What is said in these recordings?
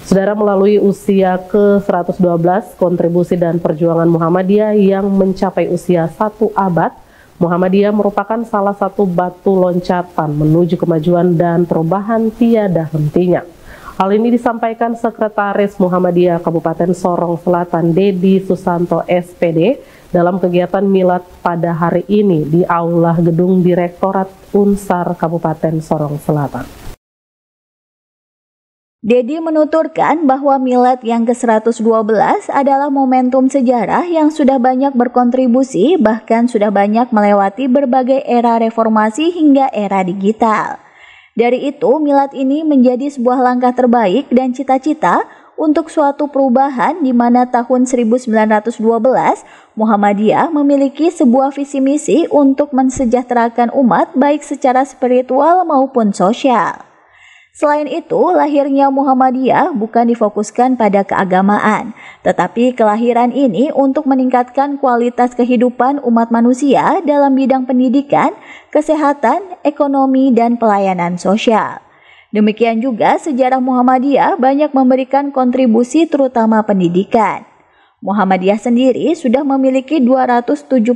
Saudara, melalui usia ke-112, kontribusi dan perjuangan Muhammadiyah yang mencapai usia 1 abad, Muhammadiyah merupakan salah satu batu loncatan menuju kemajuan dan perubahan tiada hentinya. Hal ini disampaikan Sekretaris Muhammadiyah Kabupaten Sorong Selatan, Dedi Susanto SPD, dalam kegiatan milad pada hari ini di Aula Gedung Direktorat Unsar Kabupaten Sorong Selatan. Dedi menuturkan bahwa milad yang ke-112 adalah momentum sejarah yang sudah banyak berkontribusi, bahkan sudah banyak melewati berbagai era reformasi hingga era digital. Dari itu, milad ini menjadi sebuah langkah terbaik dan cita-cita untuk suatu perubahan di mana tahun 1912 Muhammadiyah memiliki sebuah visi misi untuk mensejahterakan umat baik secara spiritual maupun sosial. Selain itu, lahirnya Muhammadiyah bukan difokuskan pada keagamaan, tetapi kelahiran ini untuk meningkatkan kualitas kehidupan umat manusia dalam bidang pendidikan, kesehatan, ekonomi, dan pelayanan sosial. Demikian juga sejarah Muhammadiyah banyak memberikan kontribusi terutama pendidikan. Muhammadiyah sendiri sudah memiliki 272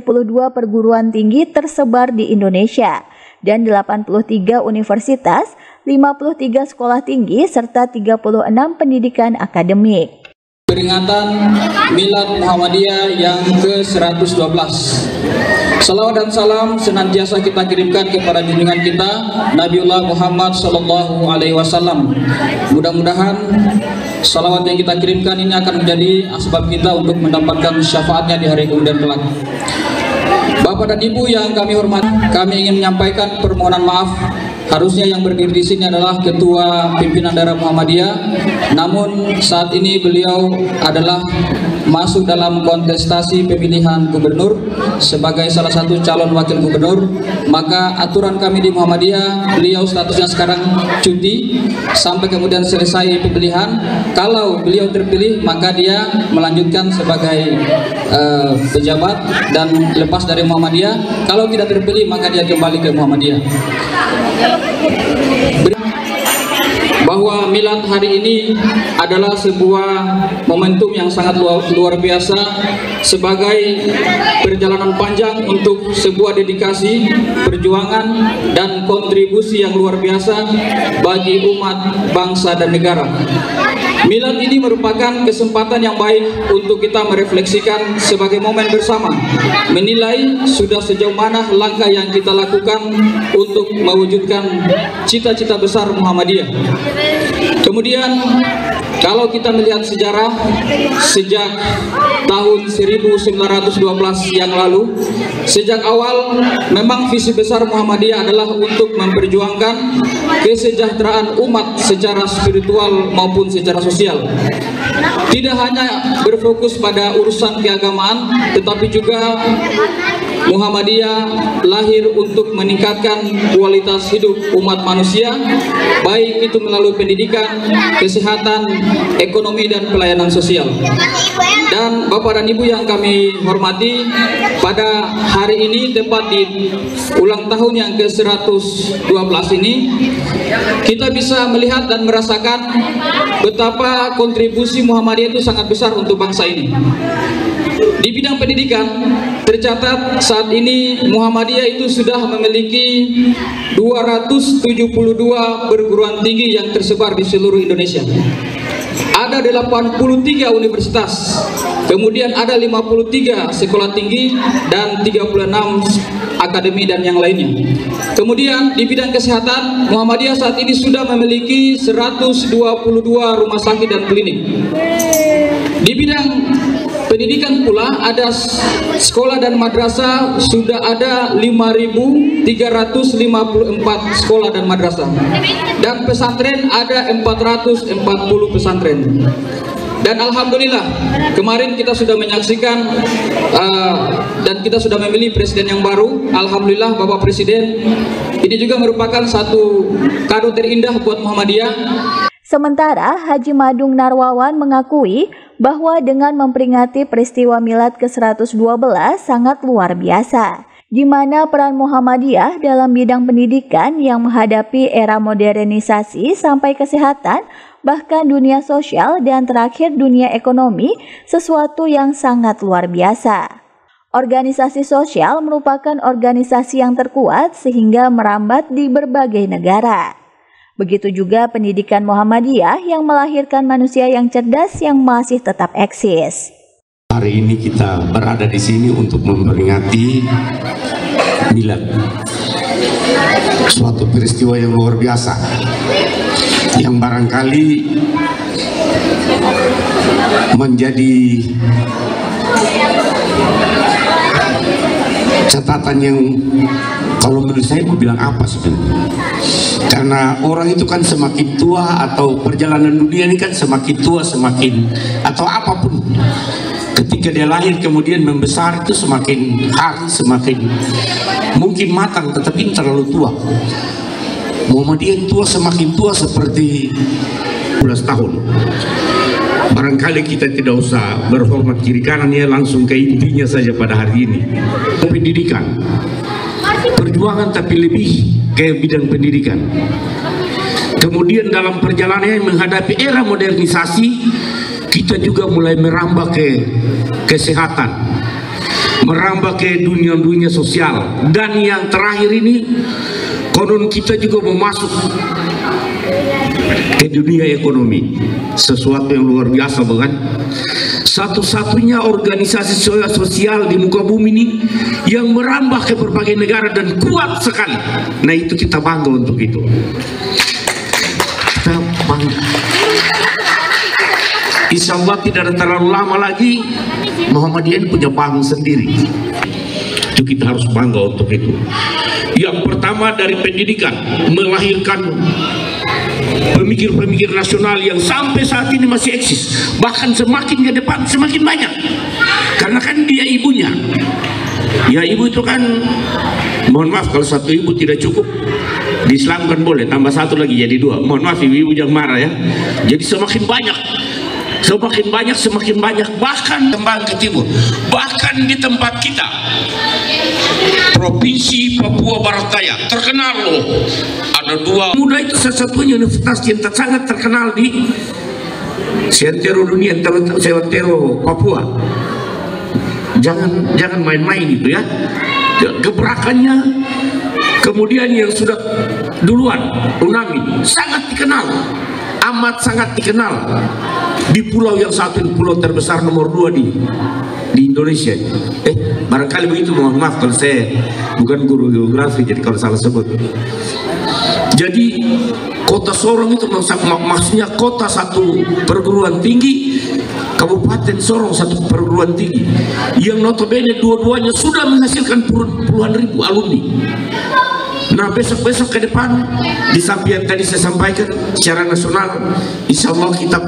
perguruan tinggi tersebar di Indonesia dan 83 universitas, 53 sekolah tinggi, serta 36 pendidikan akademik. Peringatan Milad Muhammadiyah yang ke-112. Salawat dan salam senantiasa kita kirimkan kepada junjungan kita Nabiullah Muhammad SAW. Mudah-mudahan salawat yang kita kirimkan ini akan menjadi asbab kita untuk mendapatkan syafaatnya di hari kemudian kelak. Bapak dan Ibu yang kami hormati, kami ingin menyampaikan permohonan maaf. Harusnya yang berdiri di sini adalah Ketua Pimpinan Daerah Muhammadiyah, namun saat ini beliau adalah masuk dalam kontestasi pemilihan gubernur sebagai salah satu calon wakil gubernur. Maka aturan kami di Muhammadiyah, beliau statusnya sekarang cuti sampai kemudian selesai pemilihan. Kalau beliau terpilih, maka dia melanjutkan sebagai pejabat dan lepas dari Muhammadiyah. Kalau tidak terpilih, maka dia kembali ke Muhammadiyah. Bahwa milad hari ini adalah sebuah momentum yang sangat luar biasa sebagai perjalanan panjang untuk sebuah dedikasi, perjuangan, dan kontribusi yang luar biasa bagi umat, bangsa, dan negara. Milad ini merupakan kesempatan yang baik untuk kita merefleksikan sebagai momen bersama, menilai sudah sejauh mana langkah yang kita lakukan untuk mewujudkan cita-cita besar Muhammadiyah. Kemudian kalau kita melihat sejarah sejak tahun 1912 yang lalu, sejak awal memang visi besar Muhammadiyah adalah untuk memperjuangkan kesejahteraan umat secara spiritual maupun secara sosial. Tidak hanya berfokus pada urusan keagamaan, tetapi juga Muhammadiyah lahir untuk meningkatkan kualitas hidup umat manusia, baik itu melalui pendidikan, kesehatan, ekonomi, dan pelayanan sosial. Dan Bapak dan Ibu yang kami hormati, pada hari ini tepat di ulang tahun yang ke-112 ini, kita bisa melihat dan merasakan betapa kontribusi Muhammadiyah itu sangat besar untuk bangsa ini. Di bidang pendidikan, tercatat saat ini Muhammadiyah itu sudah memiliki 272 perguruan tinggi yang tersebar di seluruh Indonesia. Ada 83 universitas, kemudian ada 53 sekolah tinggi, dan 36 akademi dan yang lainnya. Kemudian di bidang kesehatan, Muhammadiyah saat ini sudah memiliki 122 rumah sakit dan klinik. Di bidang pendidikan pula ada sekolah dan madrasah, sudah ada 5.354 sekolah dan madrasah, dan pesantren ada 440 pesantren. Dan alhamdulillah kemarin kita sudah menyaksikan dan kita sudah memilih presiden yang baru. Alhamdulillah Bapak Presiden, ini juga merupakan satu kado terindah buat Muhammadiyah. Sementara Haji Madung Narwawan mengakui bahwa dengan memperingati peristiwa milad ke-112 sangat luar biasa, di mana peran Muhammadiyah dalam bidang pendidikan yang menghadapi era modernisasi sampai kesehatan bahkan dunia sosial, dan terakhir dunia ekonomi, sesuatu yang sangat luar biasa. Organisasi sosial merupakan organisasi yang terkuat sehingga merambat di berbagai negara. Begitu juga pendidikan Muhammadiyah yang melahirkan manusia yang cerdas yang masih tetap eksis. Hari ini kita berada di sini untuk memperingati milad, suatu peristiwa yang luar biasa, yang barangkali menjadi catatan yang kalau menurut saya mau bilang apa sebenarnya, karena orang itu kan semakin tua, atau perjalanan dunia ini kan semakin tua semakin, atau apapun, ketika dia lahir kemudian membesar itu semakin hari semakin mungkin matang, tetapi terlalu tua. Muhammadiyah tua semakin tua seperti 12 tahun. Barangkali kita tidak usah berhormat kiri kanan, ya langsung ke intinya saja pada hari ini. Pendidikan, perjuangan tapi lebih ke bidang pendidikan. Kemudian dalam perjalanannya menghadapi era modernisasi, kita juga mulai merambah ke kesehatan, merambah ke dunia-dunia sosial, dan yang terakhir ini konon kita juga mau masuk ke dunia ekonomi, sesuatu yang luar biasa, bukan? Satu-satunya organisasi sosial di muka bumi ini yang merambah ke berbagai negara dan kuat sekali. Nah, itu kita bangga untuk itu. Kita bangga. Insya Allah tidak terlalu lama lagi Muhammadiyah punya bank sendiri. Itu kita harus bangga untuk itu. Yang pertama dari pendidikan, melahirkan pemikir-pemikir nasional yang sampai saat ini masih eksis, bahkan semakin ke depan semakin banyak, karena kan dia ibunya. Ya, ibu itu kan, mohon maaf kalau satu ibu tidak cukup, di Islam kan boleh tambah satu lagi jadi dua. Mohon maaf ibu-ibu jangan marah ya. Jadi semakin banyak, semakin banyak, bahkan kembang ke timur, bahkan di tempat kita Provinsi Papua Barat Daya terkenal loh, ada dua muda itu, satu-satunya universitas yang sangat terkenal di seantero dunia, seantero Papua. Jangan main-main itu ya, gebrakannya. Kemudian yang sudah duluan, UNAMI, sangat dikenal, amat sangat dikenal di pulau yang satu, pulau terbesar nomor 2 di Indonesia. Barangkali begitu, mohon maaf kalau saya bukan guru geografi, jadi kalau salah sebut. Jadi kota Sorong itu maksudnya kota satu perguruan tinggi, Kabupaten Sorong satu perguruan tinggi, yang notabene dua-duanya sudah menghasilkan puluhan ribu alumni. Nah, besok-besok ke depan, di samping yang tadi saya sampaikan, secara nasional insya Allah kita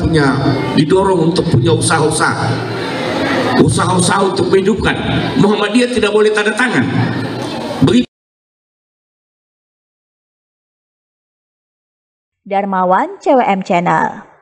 didorong untuk punya usaha-usaha untuk menghidupkan Muhammadiyah. Tidak boleh tanda tangan. Begitu. Darmawan, CWM Channel.